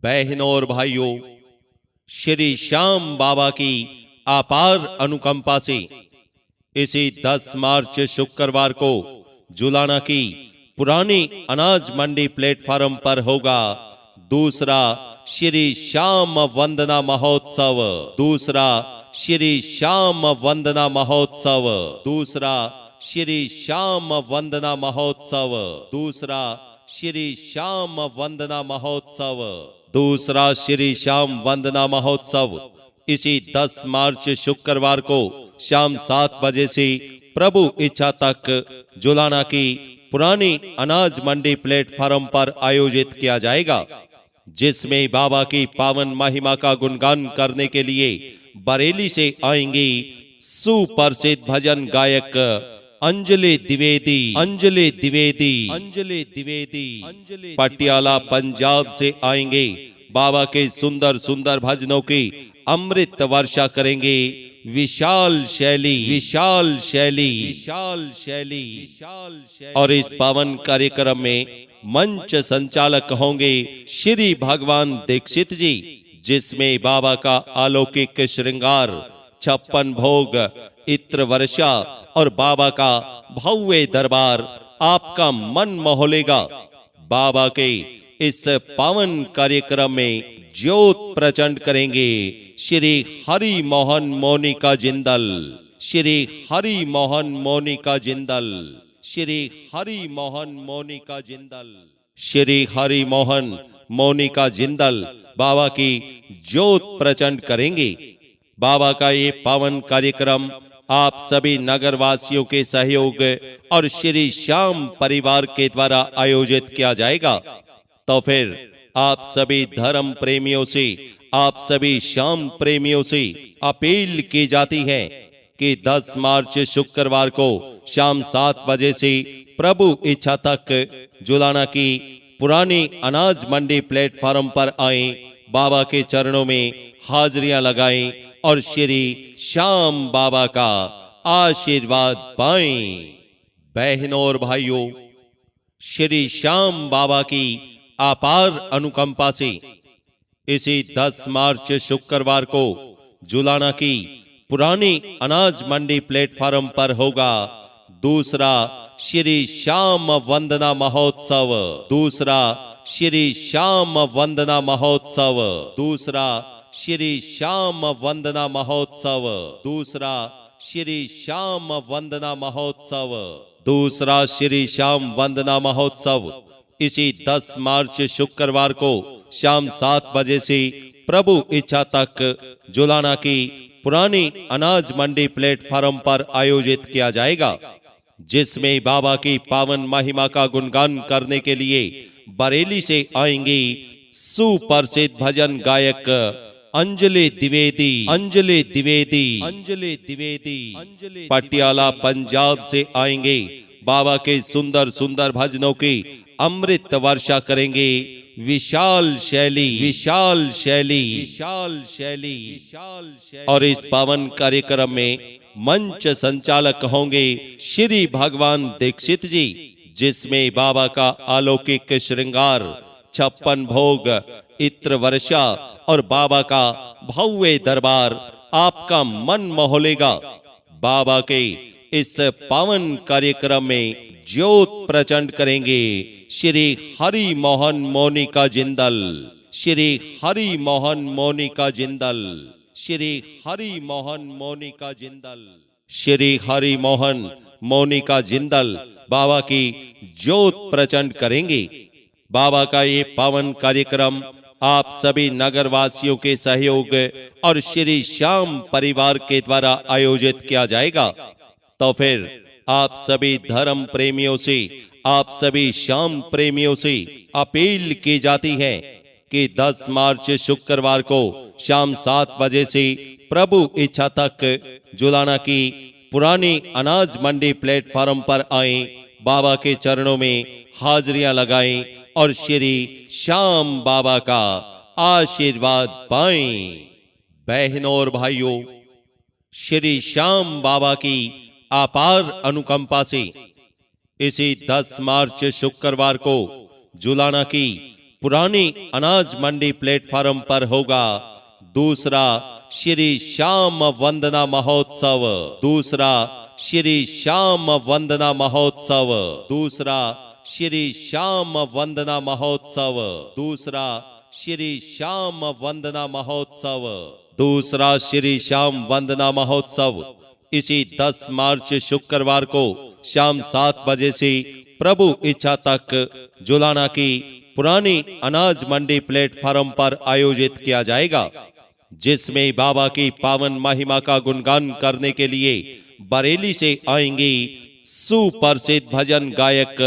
बहनों और भाइयों, श्री श्याम बाबा की अपार अनुकंपा से इसी 10 मार्च शुक्रवार को जुलाना की पुरानी अनाज मंडी प्लेटफार्म पर होगा दूसरा श्री श्याम वंदना महोत्सव। दूसरा श्री श्याम वंदना महोत्सव। दूसरा श्री श्याम वंदना महोत्सव। दूसरा श्री श्याम वंदना महोत्सव। दूसरा श्री श्याम वंदना महोत्सव इसी 10 मार्च शुक्रवार को शाम 7 बजे से प्रभु इच्छा तक जुलाना की पुरानी अनाज मंडी प्लेटफार्म पर आयोजित किया जाएगा, जिसमें बाबा की पावन महिमा का गुणगान करने के लिए बरेली से आएंगे सुप्रसिद्ध भजन गायक अंजलि द्विवेदी। अंजलि द्विवेदी। अंजलि द्विवेदी पटियाला पंजाब से आएंगे। बाबा के सुंदर सुंदर भजनों की अमृत वर्षा करेंगे। विशाल शैली, विशाल शैली, विशाल शैली, विशाल शैली। और इस पावन कार्यक्रम में मंच संचालक होंगे श्री भगवान दीक्षित जी, जिसमें बाबा का अलौकिक श्रृंगार, 56 भोग, इत्र वर्षा और बाबा का भव्य दरबार आपका मन मोहलेगा। बाबा के इस पावन कार्यक्रम में ज्योत प्रचंड करेंगे श्री हरि मोहन मोनिका जिंदल। श्री हरि मोहन मोनिका जिंदल। श्री हरि मोहन मोनिका जिंदल। श्री हरि मोहन मोनिका जिंदल बाबा की ज्योत प्रचंड करेंगे। बाबा का ये पावन कार्यक्रम आप सभी नगरवासियों के सहयोग और श्री श्याम परिवार के द्वारा आयोजित किया जाएगा। तो फिर आप सभी धर्म प्रेमियों से, आप सभी श्याम प्रेमियों से अपील की जाती है कि 10 मार्च शुक्रवार को शाम 7 बजे से प्रभु इच्छा तक जुलाना की पुरानी अनाज मंडी प्लेटफार्म पर आए, बाबा के चरणों में हाजिरियां लगाएं और श्री श्याम बाबा का आशीर्वाद पाएं। बहनों और भाइयों, श्री श्याम बाबा की अपार अनुकंपा से इसी 10 मार्च शुक्रवार को जुलाना की पुरानी अनाज मंडी प्लेटफार्म पर होगा दूसरा श्री श्याम वंदना महोत्सव। दूसरा श्री श्याम वंदना महोत्सव। दूसरा श्री श्याम वंदना महोत्सव। दूसरा श्री श्याम वंदना महोत्सव। दूसरा श्री श्याम वंदना महोत्सव इसी 10 मार्च शुक्रवार को शाम 7 बजे से प्रभु इच्छा तक जुलाना की पुरानी अनाज मंडी प्लेटफार्म पर आयोजित किया जाएगा, जिसमें बाबा की पावन महिमा का गुणगान करने के लिए बरेली से आएंगे सुप्रसिद्ध भजन गायक अंजलि द्विवेदी। अंजलि द्विवेदी। अंजलि द्विवेदी पटियाला पंजाब से आएंगे। बाबा के सुंदर सुंदर भजनों की अमृत वर्षा करेंगे। विशाल शैली, विशाल शैली, विशाल शैली, विशाल शैली। और इस पावन कार्यक्रम में मंच संचालक होंगे श्री भगवान दीक्षित जी, जिसमें बाबा का अलौकिक श्रृंगार, 56 भोग, इत्र वर्षा और बाबा का भव्य दरबार आपका मन मोहलेगा। बाबा के इस पावन कार्यक्रम में ज्योत प्रचंड करेंगे श्री हरि मोहन मोनिका जिंदल। श्री हरि मोहन मोनिका जिंदल। श्री हरि मोहन मोनिका जिंदल। श्री हरि मोहन मोनिका जिंदल बाबा की ज्योत प्रचंड करेंगे। बाबा का ये पावन कार्यक्रम आप सभी नगरवासियों के सहयोग और श्री श्याम परिवार के द्वारा आयोजित किया जाएगा। तो फिर आप सभी धर्म प्रेमियों से, आप सभी श्याम प्रेमियों से अपील की जाती है कि 10 मार्च शुक्रवार को शाम 7 बजे से प्रभु इच्छा तक जुलाना की पुरानी अनाज मंडी प्लेटफार्म पर आए, बाबा के चरणों में हाजिरियां लगाएं और श्री श्याम बाबा का आशीर्वाद पाएं। बहनों और भाइयों, श्री श्याम बाबा की अपार अनुकंपा से इसी 10 मार्च शुक्रवार को जुलाना की पुरानी अनाज मंडी प्लेटफार्म पर होगा। दूसरा श्री श्याम वंदना महोत्सव। दूसरा श्री श्याम वंदना महोत्सव। दूसरा श्री श्याम वंदना महोत्सव। दूसरा श्री श्याम वंदना महोत्सव। दूसरा श्री श्याम वंदना महोत्सव इसी 10 मार्च शुक्रवार को शाम 7 बजे से प्रभु इच्छा तक जुलाना की पुरानी अनाज मंडी प्लेटफार्म पर आयोजित किया जाएगा, जिसमें बाबा की पावन महिमा का गुणगान करने के लिए बरेली से आएंगे सुप्रसिद्ध भजन गायक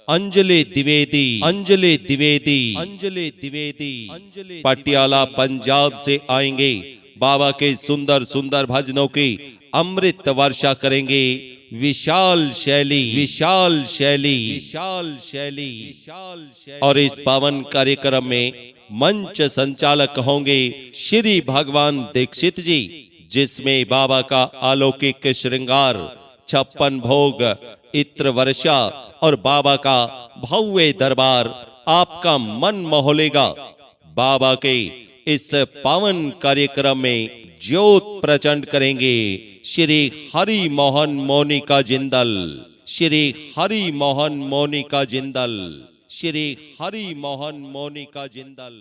अंजलि द्विवेदी। अंजलि द्विवेदी। अंजलि द्विवेदी पटियाला पंजाब से आएंगे। बाबा के सुंदर सुंदर भजनों की अमृत वर्षा करेंगे। विशाल शैली, विशाल शैली, विशाल शैली, विशाल शैली। और इस पावन कार्यक्रम में मंच संचालक होंगे श्री भगवान दीक्षित जी, जिसमें बाबा का अलौकिक श्रृंगार, 56 भोग, इत्र वर्षा और बाबा का भव्य दरबार आपका मन मोह लेगा। बाबा के इस पावन कार्यक्रम में ज्योत प्रचंड करेंगे श्री हरि मोहन मोनिका जिंदल। श्री हरि मोहन मोनिका जिंदल। श्री हरि मोहन मोनिका जिंदल।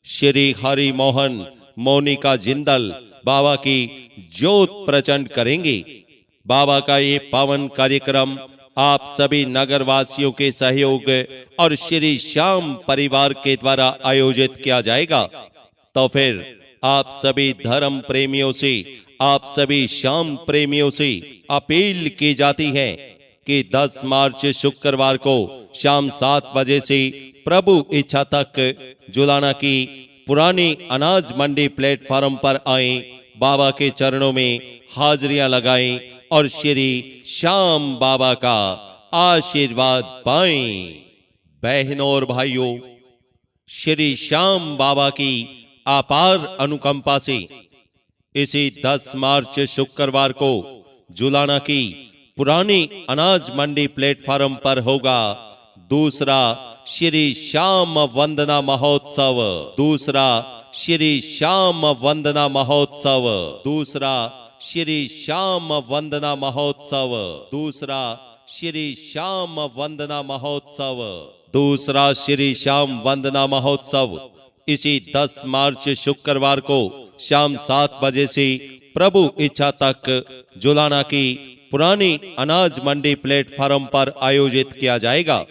श्री हरि मोहन मोनिका जिंदल बाबा की ज्योत प्रचंड करेंगे। बाबा का ये पावन कार्यक्रम आप सभी नगरवासियों के सहयोग और श्री श्याम परिवार के द्वारा आयोजित किया जाएगा। तो फिर आप सभी धर्म प्रेमियों से, आप सभी श्याम प्रेमियों से अपील की जाती है कि 10 मार्च शुक्रवार को शाम 7 बजे से प्रभु इच्छा तक जुलाना की पुरानी अनाज मंडी प्लेटफार्म पर आए, बाबा के चरणों में हाजिरियां लगाएं और श्री श्याम बाबा का आशीर्वाद पाएं। बहनों और भाइयों, श्री श्याम बाबा की अपार अनुकंपा से इसी 10 मार्च शुक्रवार को जुलाना की पुरानी अनाज मंडी प्लेटफार्म पर होगा दूसरा श्री श्याम वंदना महोत्सव। दूसरा श्री श्याम वंदना महोत्सव। दूसरा श्री श्याम वंदना महोत्सव। दूसरा श्री श्याम वंदना महोत्सव। दूसरा श्री श्याम वंदना महोत्सव इसी 10 मार्च शुक्रवार को शाम 7 बजे से प्रभु इच्छा तक जुलाना की पुरानी अनाज मंडी प्लेटफार्म पर आयोजित किया जाएगा,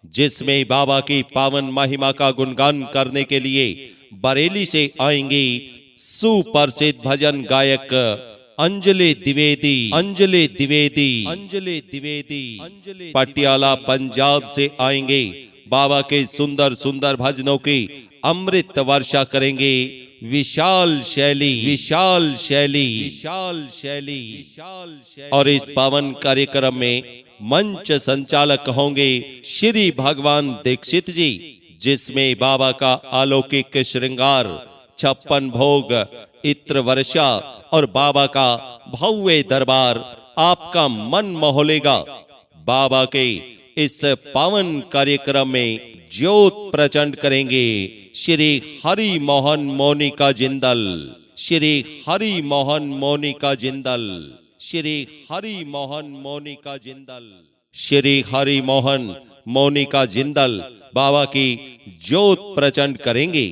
जिसमें बाबा की पावन महिमा का गुणगान करने के लिए बरेली से आएंगे सुप्रसिद्ध भजन गायक अंजलि द्विवेदी। अंजलि द्विवेदी। अंजलि द्विवेदी पटियाला पंजाब से आएंगे। बाबा के सुंदर सुंदर भजनों की अमृत वर्षा करेंगे। विशाल शैली, विशाल शैली, विशाल शैली, विशाल शैली। और इस पावन कार्यक्रम में मंच संचालक होंगे श्री भगवान दीक्षित जी, जिसमें बाबा का अलौकिक श्रृंगार, 56 भोग, इत्र वर्षा और बाबा का भव्य दरबार आपका मन मोह लेगा। बाबा के इस पावन कार्यक्रम में ज्योत प्रचंड करेंगे श्री हरि मोहन मोनिका जिंदल। श्री हरि मोहन मोनिका जिंदल। श्री हरि मोहन मोनिका जिंदल। श्री हरि मोहन मोनिका जिंदल बाबा की ज्योत प्रचंड करेंगे।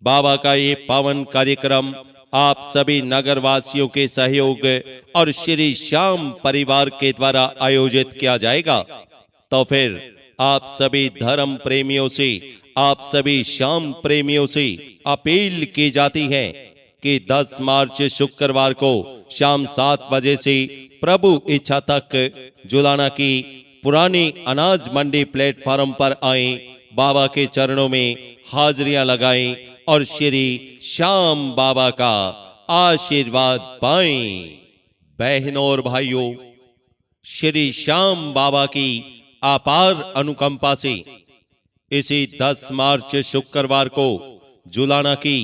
बाबा का ये पावन कार्यक्रम आप सभी नगरवासियों के सहयोग और श्री श्याम परिवार के द्वारा आयोजित किया जाएगा। तो फिर आप सभी धर्म प्रेमियों से, आप सभी श्याम प्रेमियों से अपील की जाती है कि 10 मार्च शुक्रवार को शाम 7 बजे से प्रभु इच्छा तक जुलाना की पुरानी अनाज मंडी प्लेटफार्म पर आए, बाबा के चरणों में हाजिरियां लगाएं और श्री श्याम बाबा का आशीर्वाद पाएं। बहनों और भाइयों, श्री श्याम बाबा की अपार अनुकंपा से इसी 10 मार्च शुक्रवार को जुलाना की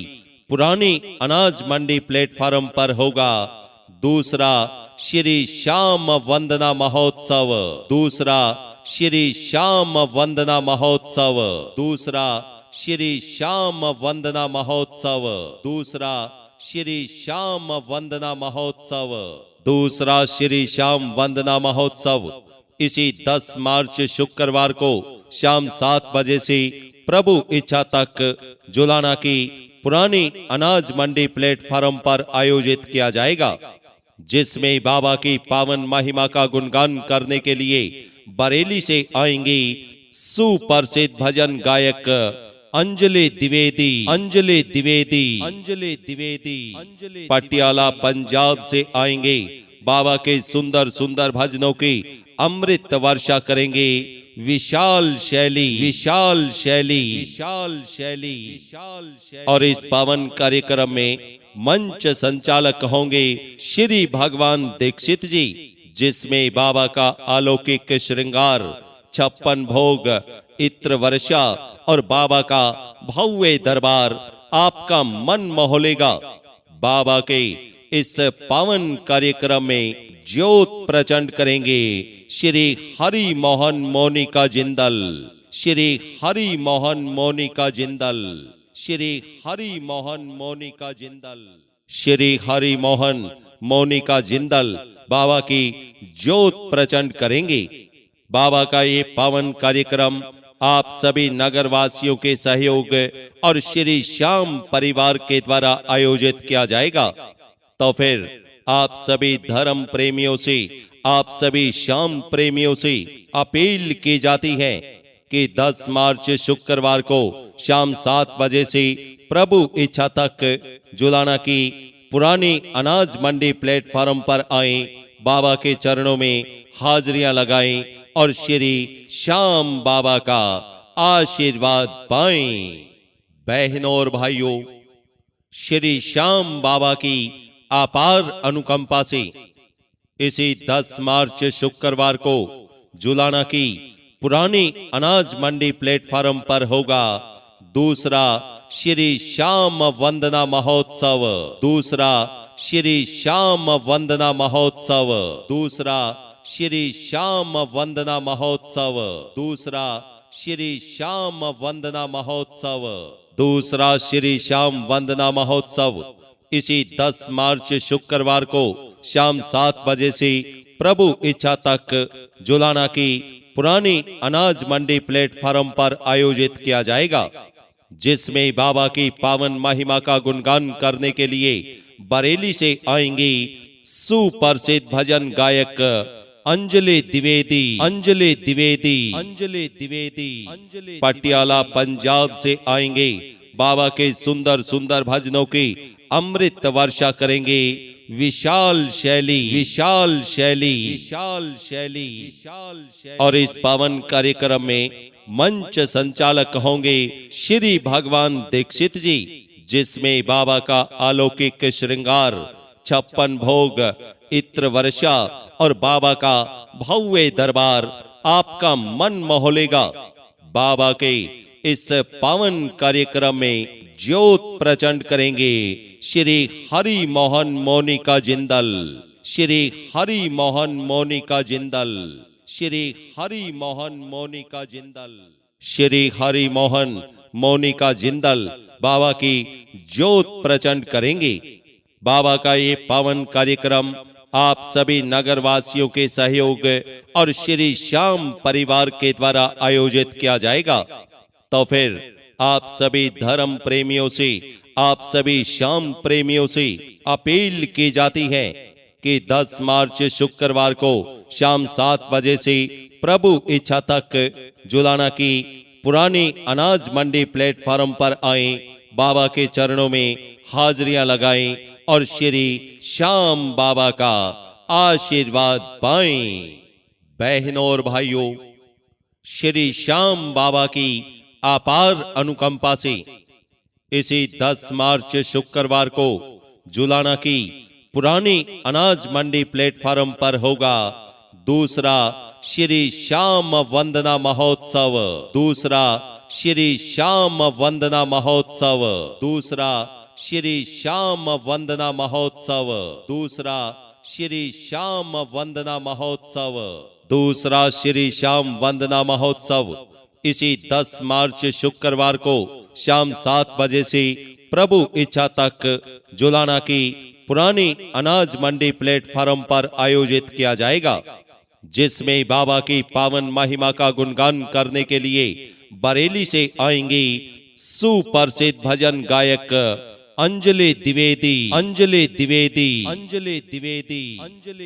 पुरानी अनाज मंडी प्लेटफार्म पर होगा दूसरा श्री श्याम वंदना महोत्सव। दूसरा श्री श्याम वंदना महोत्सव। दूसरा श्री श्याम वंदना महोत्सव, दूसरा श्री श्याम वंदना महोत्सव, दूसरा श्री श्याम वंदना महोत्सव इसी 10 मार्च शुक्रवार को शाम 7 बजे से प्रभु इच्छा तक जुलाना की पुरानी अनाज मंडी प्लेटफार्म पर आयोजित किया जाएगा, जिसमें बाबा की पावन महिमा का गुणगान करने के लिए बरेली से आएंगे सुप्रसिद्ध भजन गायक अंजलि द्विवेदी, अंजलि द्विवेदी, अंजलि द्विवेदी। पटियाला पंजाब से आएंगे बाबा के सुंदर सुंदर भजनों की अमृत वर्षा करेंगे विशाल शैली, विशाल शैली, विशाल शैली, विशाल शैली। और इस पावन कार्यक्रम में मंच संचालक होंगे श्री भगवान दीक्षित जी, जिसमें बाबा का अलौकिक श्रृंगार, 56 भोग, इत्र वर्षा और बाबा का भव्य दरबार आपका मन मोहलेगा। बाबा के इस पावन कार्यक्रम में ज्योत प्रचंड करेंगे श्री हरि मोहन मोनिका जिंदल, श्री हरि मोहन मोनिका जिंदल, श्री हरि मोहन मोनिका जिंदल, श्री हरि मोहन मोनिका जिंदल बाबा की ज्योत प्रचंड करेंगे। बाबा का ये पावन कार्यक्रम आप सभी नगरवासियों के सहयोग और श्री श्याम परिवार के द्वारा आयोजित किया जाएगा। तो फिर आप सभी धर्म प्रेमियों से, आप सभी श्याम प्रेमियों से अपील की जाती है कि 10 मार्च शुक्रवार को शाम 7 बजे से प्रभु इच्छा तक जुलाना की पुरानी अनाज मंडी प्लेटफार्म पर आए, बाबा के चरणों में हाजिरियां लगाएं और श्री श्याम बाबा का आशीर्वाद पाएं। बहनों और भाइयों, श्री श्याम बाबा की अपार अनुकंपा से इसी 10 मार्च शुक्रवार को जुलाना की पुरानी अनाज मंडी प्लेटफार्म पर होगा दूसरा श्री श्याम वंदना महोत्सव, दूसरा श्री श्याम वंदना महोत्सव, दूसरा श्री श्याम वंदना महोत्सव, दूसरा श्री श्याम वंदना महोत्सव, दूसरा श्री श्याम वंदना महोत्सव इसी 10 मार्च शुक्रवार को शाम 7 बजे से प्रभु इच्छा तक जुलाना की पुरानी अनाज मंडी प्लेटफार्म पर आयोजित किया जाएगा, जिसमें बाबा की पावन महिमा का गुणगान करने के लिए बरेली से आएंगे सुप्रसिद्ध भजन गायक अंजलि द्विवेदी, अंजलि द्विवेदी, अंजलि द्विवेदी। पटियाला पंजाब से आएंगे बाबा के सुंदर सुंदर भजनों की अमृत वर्षा करेंगे विशाल शैली, विशाल शैली, विशाल शैली, विशाल शैली। और इस पावन कार्यक्रम में मंच संचालक होंगे श्री भगवान दीक्षित जी, जिसमें बाबा का अलौकिक श्रृंगार, 56 भोग, इत्र वर्षा और बाबा का भव्य दरबार आपका मन मोहलेगा। बाबा के इस पावन कार्यक्रम में ज्योत प्रचंड करेंगे श्री हरि मोहन मोनिका जिंदल, श्री हरि मोहन मोनिका जिंदल, श्री हरि मोहन मोनिका जिंदल, श्री हरि मोहन मोनिका जिंदल बाबा की ज्योत प्रचंड करेंगे। बाबा का ये पावन कार्यक्रम आप सभी नगरवासियों के सहयोग और श्री श्याम परिवार के द्वारा आयोजित किया जाएगा। तो फिर आप सभी धर्म प्रेमियों से, आप सभी श्याम प्रेमियों से अपील की जाती है कि 10 मार्च शुक्रवार को शाम 7 बजे से प्रभु इच्छा तक जुलाना की पुरानी अनाज मंडी प्लेटफार्म पर आए, बाबा के चरणों में हाजिरियां लगाएं और श्री श्याम बाबा का आशीर्वाद पाएं। बहनों और भाइयों, श्री श्याम बाबा की अपार अनुकंपा से इसी 10 मार्च शुक्रवार को जुलाना की पुरानी अनाज मंडी प्लेटफार्म पर होगा दूसरा श्री श्याम वंदना महोत्सव, दूसरा श्री श्याम वंदना महोत्सव, दूसरा श्री श्याम वंदना महोत्सव, दूसरा श्री श्याम वंदना महोत्सव, दूसरा श्री श्याम वंदना महोत्सव इसी 10 मार्च शुक्रवार को शाम 7 बजे से प्रभु इच्छा तक जुलाना की पुरानी अनाज मंडी प्लेटफार्म पर आयोजित किया जाएगा, जिसमें बाबा की पावन महिमा का गुणगान करने के लिए बरेली से आएंगे सुप्रसिद्ध भजन गायक अंजलि द्विवेदी।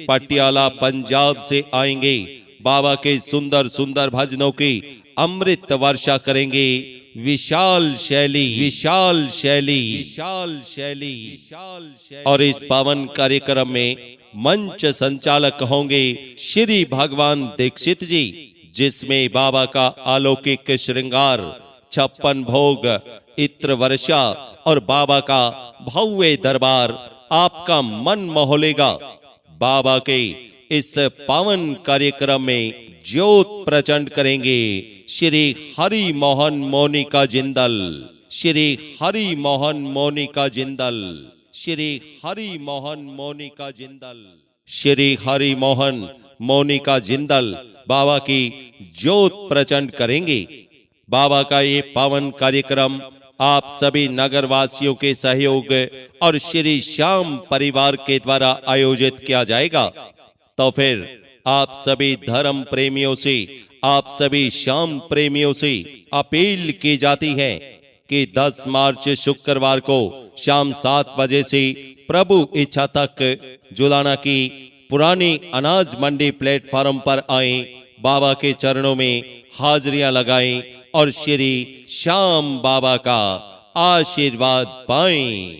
पटियाला पंजाब से आएंगे बाबा के सुंदर सुंदर भजनों की अमृत वर्षा करेंगे विशाल शैली। और इस पावन कार्यक्रम में मंच संचालक होंगे श्री भगवान दीक्षित जी, जिसमें बाबा का अलौकिक श्रृंगार, 56 भोग, इत्र वर्षा और बाबा का भव्य दरबार आपका मन मोह लेगा। बाबा के इस पावन कार्यक्रम में ज्योत प्रचंड करेंगे श्री हरि मोहन मोनिका जिंदल, श्री हरि मोहन मोनिका जिंदल, श्री हरि मोहन मोनिका जिंदल, श्री हरि मोहन मोनिका जिंदल बाबा की ज्योत प्रचंड करेंगे। बाबा का ये पावन कार्यक्रम आप सभी नगरवासियों के सहयोग और श्री श्याम परिवार के द्वारा आयोजित किया जाएगा। तो फिर आप सभी धर्म प्रेमियों से, आप सभी श्याम प्रेमियों से अपील की जाती है कि 10 मार्च शुक्रवार को शाम 7 बजे से प्रभु इच्छा तक जुलाना की पुरानी अनाज मंडी प्लेटफार्म पर आए, बाबा के चरणों में हाजिरियां लगाएं और श्री श्याम बाबा का आशीर्वाद पाएं।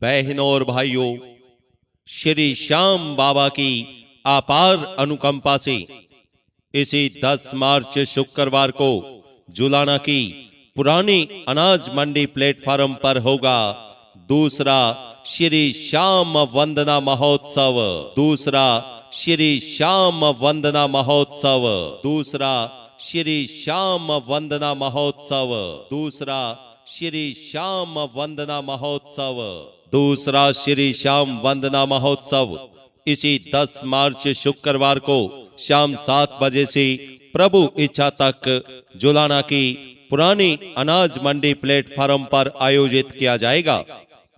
बहनों और भाइयों, श्री श्याम बाबा की अपार अनुकंपा से इसी 10 मार्च शुक्रवार को जुलाना की पुरानी अनाज मंडी प्लेटफार्म पर होगा दूसरा श्री श्याम वंदना महोत्सव, दूसरा श्री श्याम वंदना महोत्सव, दूसरा श्री श्याम वंदना महोत्सव, दूसरा श्री श्याम वंदना महोत्सव, दूसरा श्री श्याम वंदना महोत्सव इसी 10 मार्च शुक्रवार को शाम 7 बजे से प्रभु इच्छा तक जुलाना की पुरानी अनाज मंडी प्लेटफार्म पर आयोजित किया जाएगा,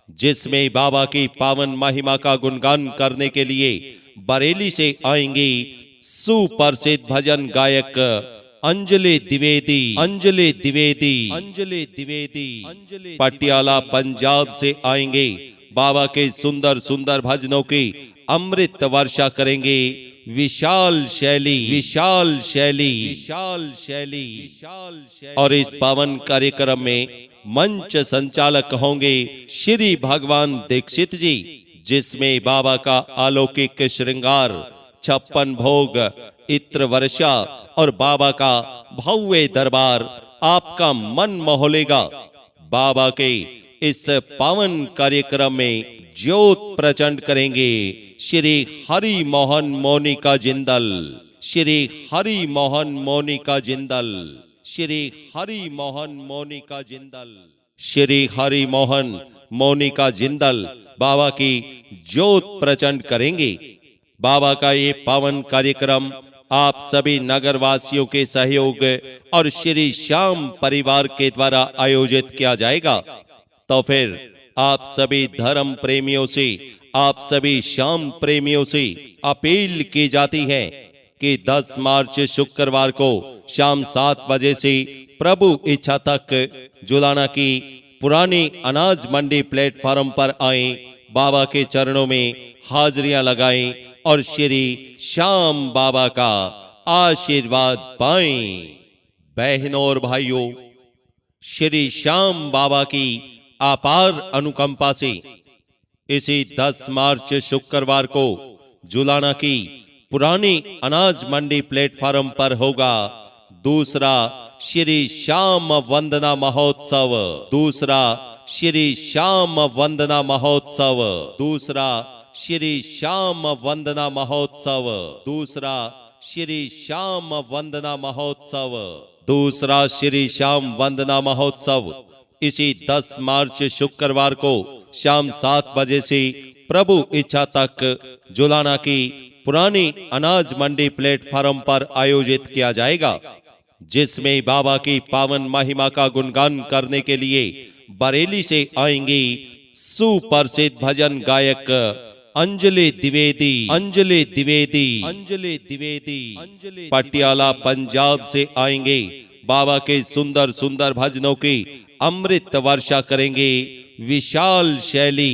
जिसमें बाबा की पावन महिमा का गुणगान करने के लिए बरेली से आएंगे सुप्रसिद्ध भजन गायक अंजलि द्विवेदी। पटियाला पंजाब से आएंगे बाबा के सुंदर सुंदर भजनों की अमृत वर्षा करेंगे विशाल शैली। और इस पावन कार्यक्रम में मंच संचालक होंगे श्री भगवान दीक्षित जी, जिसमें बाबा का अलौकिक श्रृंगार, 56 भोग, इत्र वर्षा और बाबा का भव्य दरबार आपका मन मोह लेगा। बाबा के इस पावन कार्यक्रम में ज्योत प्रचंड करेंगे श्री हरि मोहन मोनिका जिंदल, श्री हरि मोहन मोनिका जिंदल, श्री हरि मोहन मोनिका जिंदल, श्री हरि मोहन मोनिका जिंदल बाबा की ज्योत प्रचंड करेंगे। बाबा का ये पावन कार्यक्रम आप सभी नगरवासियों के सहयोग और श्री श्याम परिवार के द्वारा आयोजित किया जाएगा। तो फिर आप सभी धर्म प्रेमियों से, आप सभी श्याम प्रेमियों से अपील की जाती है कि 10 मार्च शुक्रवार को शाम 7 बजे से प्रभु इच्छा तक जुलाना की पुरानी अनाज मंडी प्लेटफार्म पर आए, बाबा के चरणों में हाजिरियां लगाएं और श्री श्याम बाबा का आशीर्वाद पाएं। बहनों और भाइयों, श्री श्याम बाबा की अपार अनुकंपा से इसी 10 मार्च शुक्रवार को जुलाना की पुरानी अनाज मंडी प्लेटफार्म पर होगा दूसरा श्री श्याम वंदना महोत्सव, दूसरा श्री श्याम वंदना महोत्सव, दूसरा श्री श्याम वंदना महोत्सव, दूसरा श्री श्याम वंदना महोत्सव, दूसरा श्री श्याम वंदना महोत्सव इसी 10 मार्च शुक्रवार को शाम 7 बजे से प्रभु इच्छा तक जुलाना की पुरानी अनाज मंडी प्लेटफार्म पर आयोजित किया जाएगा, जिसमें बाबा की पावन महिमा का गुणगान करने के लिए बरेली से आएंगे सुप्रसिद्ध भजन गायक अंजलि द्विवेदी। पटियाला पंजाब से आएंगे बाबा के सुंदर सुंदर भजनों की अमृत वर्षा करेंगे विशाल शैली।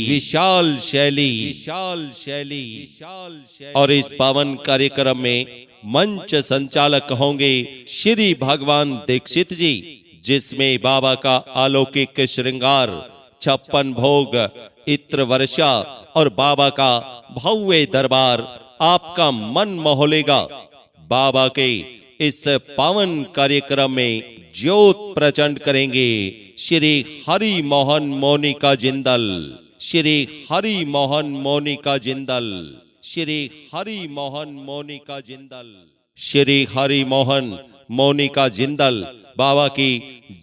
और इस पावन कार्यक्रम में मंच संचालक होंगे श्री भगवान दीक्षित जी, जिसमें बाबा का अलौकिक श्रृंगार, 56 भोग, इत्र वर्षा और बाबा का भव्य दरबार आपका मन मोहलेगा। बाबा के इस पावन कार्यक्रम में ज्योत प्रचंड करेंगे श्री हरि मोहन मोनिका जिंदल। श्री हरि मोहन मोनिका जिंदल। श्री हरि मोहन मोनिका जिंदल। श्री हरि मोहन मोनिका जिंदल बाबा की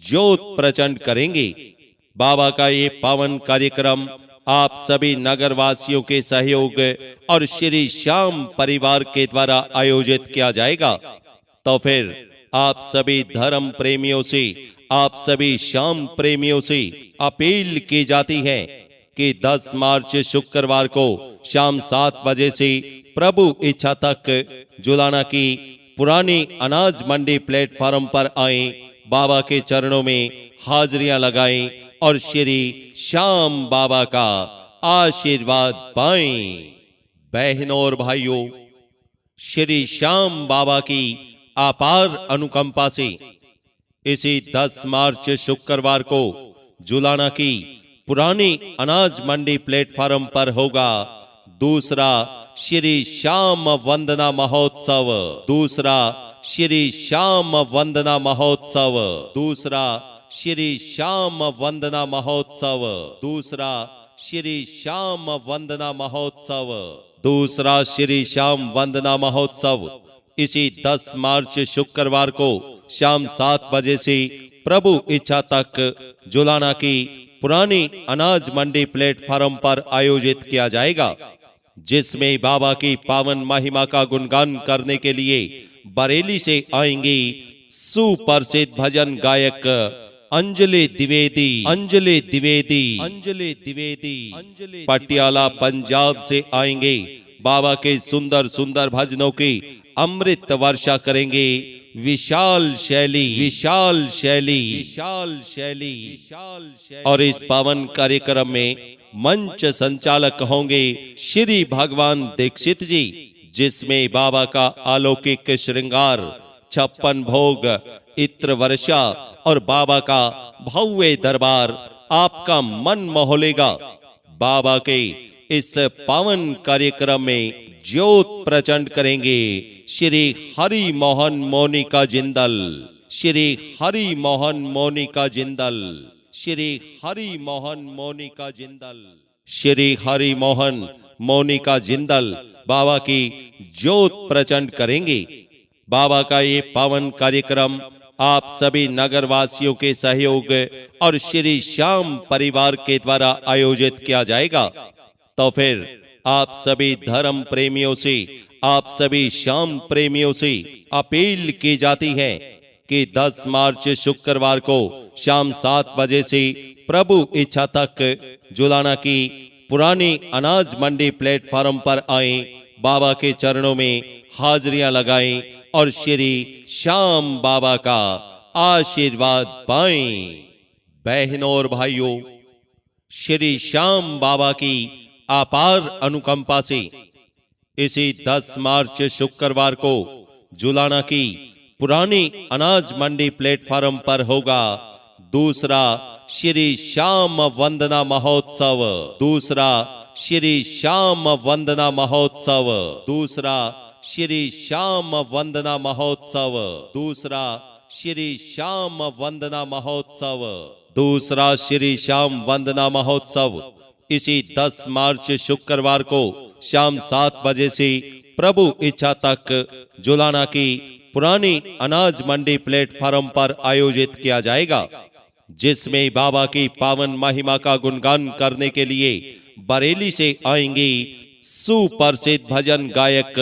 ज्योत प्रचंड करेंगे। बाबा का ये पावन कार्यक्रम आप सभी नगरवासियों के सहयोग और श्री श्याम परिवार के द्वारा आयोजित किया जाएगा। तो फिर आप सभी धर्म प्रेमियों से, आप सभी श्याम प्रेमियों से अपील की जाती है कि 10 मार्च शुक्रवार को शाम 7 बजे से प्रभु इच्छा तक जुलाना की पुरानी अनाज मंडी प्लेटफार्म पर आए, बाबा के चरणों में हाजिरियां लगाएं और श्री श्याम बाबा का आशीर्वाद पाएं। बहनों और भाइयों, श्री श्याम बाबा की अपार अनुकंपा से इसी 10 मार्च शुक्रवार को जुलाना की पुरानी अनाज मंडी प्लेटफार्म पर होगा दूसरा श्री श्याम वंदना महोत्सव। दूसरा श्री श्याम वंदना महोत्सव। दूसरा श्री श्याम वंदना महोत्सव। दूसरा श्री श्याम वंदना महोत्सव। दूसरा श्री श्याम वंदना महोत्सव इसी 10 मार्च शुक्रवार को शाम 7 बजे से प्रभु इच्छा तक जुलाना की पुरानी अनाज मंडी प्लेटफार्म पर आयोजित किया जाएगा, जिसमें बाबा की पावन महिमा का गुणगान करने के लिए बरेली से आएंगे सुप्रसिद्ध भजन गायक अंजलि द्विवेदी। पटियाला पंजाब से आएंगे बाबा के सुंदर सुंदर भजनों की अमृत वर्षा करेंगे विशाल शैली। और इस पावन कार्यक्रम में मंच संचालक होंगे श्री भगवान दीक्षित जी, जिसमें बाबा का अलौकिक श्रृंगार, 56 भोग, इत्र वर्षा और बाबा का भव्य दरबार आपका मन मोहलेगा। बाबा के इस पावन कार्यक्रम में ज्योत प्रचंड करेंगे श्री हरि मोहन मोनिका जिंदल। श्री हरि मोहन मोनिका जिंदल। श्री हरि मोहन मोनिका जिंदल। श्री हरि मोहन मोनिका जिंदल बाबा की ज्योत प्रचंड करेंगे। बाबा का ये पावन कार्यक्रम आप सभी नगरवासियों के सहयोग और श्री श्याम परिवार के द्वारा आयोजित किया जाएगा। तो फिर आप सभी धर्म प्रेमियों से, आप सभी श्याम प्रेमियों से अपील की जाती है कि 10 मार्च शुक्रवार को शाम 7 बजे से प्रभु इच्छा तक जुलाना की पुरानी अनाज मंडी प्लेटफार्म पर आए, बाबा के चरणों में हाजिरियां लगाएं और श्री श्याम बाबा का आशीर्वाद पाएं। बहनों और भाइयों, श्री श्याम बाबा की अपार अनुकंपा से इसी 10 मार्च शुक्रवार को जुलाना की पुरानी अनाज मंडी प्लेटफार्म पर होगा दूसरा श्री श्याम वंदना महोत्सव। दूसरा श्री श्याम वंदना महोत्सव। दूसरा श्री श्याम वंदना महोत्सव। दूसरा श्री श्याम वंदना महोत्सव। दूसरा श्री श्याम वंदना महोत्सव इसी 10 मार्च शुक्रवार को शाम 7 बजे से प्रभु इच्छा तक जुलाना की पुरानी अनाज मंडी प्लेटफार्म पर आयोजित किया जाएगा, जिसमें बाबा की पावन महिमा का गुणगान करने के लिए बरेली से आएंगे सुप्रसिद्ध भजन गायक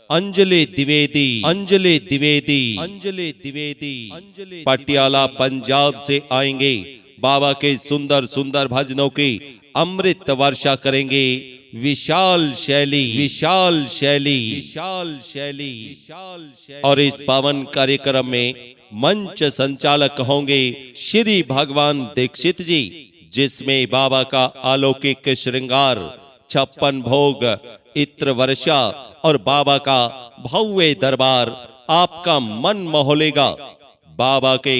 अंजलि द्विवेदी, अंजलि द्विवेदी, अंजलि द्विवेदी, अंजलि पटियाला पंजाब से आएंगे। बाबा के सुंदर सुंदर भजनों की अमृत वर्षा करेंगे। विशाल शैली, विशाल शैली, विशाल शैली, विशाल शैली। और इस पावन कार्यक्रम में मंच संचालक होंगे श्री भगवान दीक्षित जी, जिसमें बाबा का अलौकिक श्रृंगार, 56 भोग, इत्र वर्षा और बाबा का भव्य दरबार आपका मन मोह लेगा। बाबा के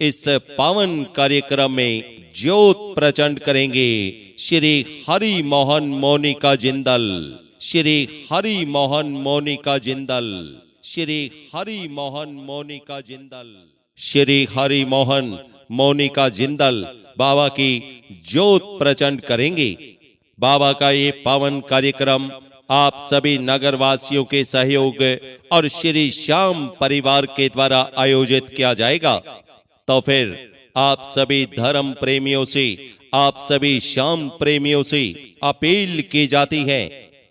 इस पावन कार्यक्रम में ज्योत प्रचंड करेंगे श्री हरि मोहन मोनिका जिंदल, श्री हरि मोहन मोनिका जिंदल, श्री हरि मोहन मोनिका जिंदल, श्री हरि मोहन मोनिका जिंदल बाबा की ज्योत प्रचंड करेंगे। बाबा का ये पावन कार्यक्रम आप सभी नगरवासियों के सहयोग और श्री श्याम परिवार के द्वारा आयोजित किया जाएगा। तो फिर आप सभी धर्म प्रेमियों से, आप सभी श्याम प्रेमियों से अपील की जाती है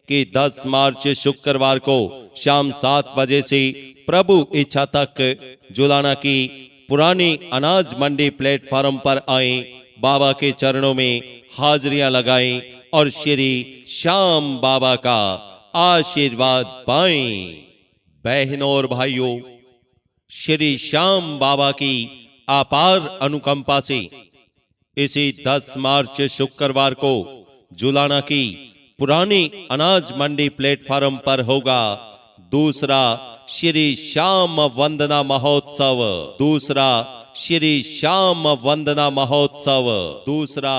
कि 10 मार्च शुक्रवार को शाम 7 बजे से प्रभु इच्छा तक जुलाना की पुरानी अनाज मंडी प्लेटफार्म पर आए, बाबा के चरणों में हाजिरियां लगाएं और श्री श्याम बाबा का आशीर्वाद पाएं। बहनों और भाइयों, श्री श्याम बाबा की अपार अनुकंपा से इसी 10 मार्च शुक्रवार को जुलाना की पुरानी अनाज मंडी प्लेटफार्म पर होगा दूसरा श्री श्याम वंदना महोत्सव, दूसरा श्री श्याम वंदना महोत्सव, दूसरा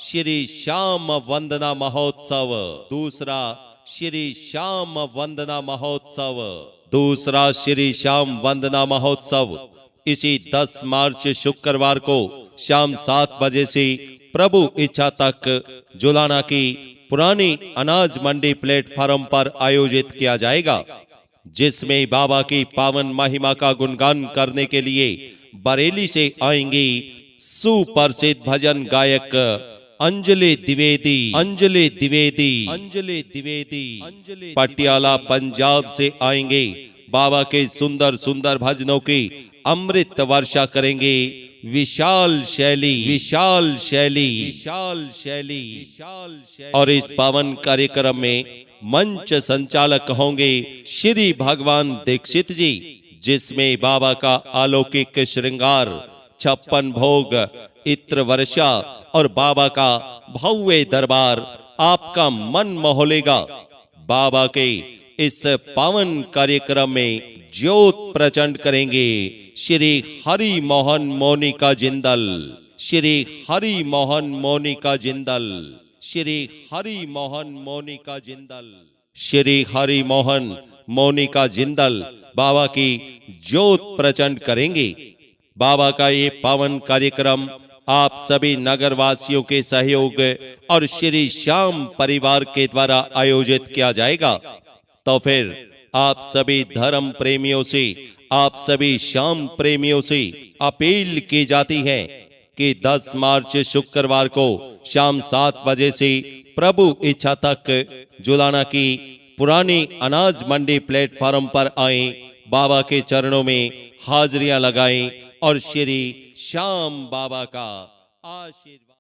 श्री श्याम वंदना महोत्सव, दूसरा श्री श्याम वंदना महोत्सव, दूसरा श्री श्याम वंदना महोत्सव इसी 10 मार्च शुक्रवार को शाम 7 बजे से प्रभु इच्छा तक जुलाना की पुरानी अनाज मंडी प्लेटफार्म पर आयोजित किया जाएगा, जिसमें बाबा की पावन महिमा का गुणगान करने के लिए बरेली से आएंगे सुप्रसिद्ध भजन गायक अंजलि द्विवेदी, अंजलि द्विवेदी, अंजलि द्विवेदी, अंजलि। पटियाला पंजाब से आएंगे, बाबा के सुंदर सुंदर भजनों की अमृत वर्षा करेंगे। विशाल शैली, विशाल शैली, विशाल शैली, विशाल शैली। और इस पावन कार्यक्रम में मंच संचालक होंगे श्री भगवान दीक्षित जी, जिसमें बाबा का अलौकिक श्रृंगार, 56 भोग, इत्र वर्षा और बाबा का भव्य दरबार आपका मन मोह लेगा। बाबा के इस पावन कार्यक्रम में ज्योत प्रचंड करेंगे श्री हरि मोहन मोनिका जिंदल, श्री हरि मोहन मोनिका जिंदल, श्री हरि मोहन मोनिका जिंदल, श्री हरि मोहन मोनिका जिंदल बाबा की ज्योत प्रचंड करेंगे। बाबा का ये पावन कार्यक्रम आप सभी नगरवासियों के सहयोग और श्री श्याम परिवार के द्वारा आयोजित किया जाएगा। तो फिर आप सभी धर्म प्रेमियों से, आप सभी श्याम प्रेमियों से अपील की जाती है कि 10 मार्च शुक्रवार को शाम 7 बजे से प्रभु इच्छा तक जुलाना की पुरानी अनाज मंडी प्लेटफार्म पर आए, बाबा के चरणों में हाजिरियां लगाएं और श्री श्याम बाबा का आशीर्वाद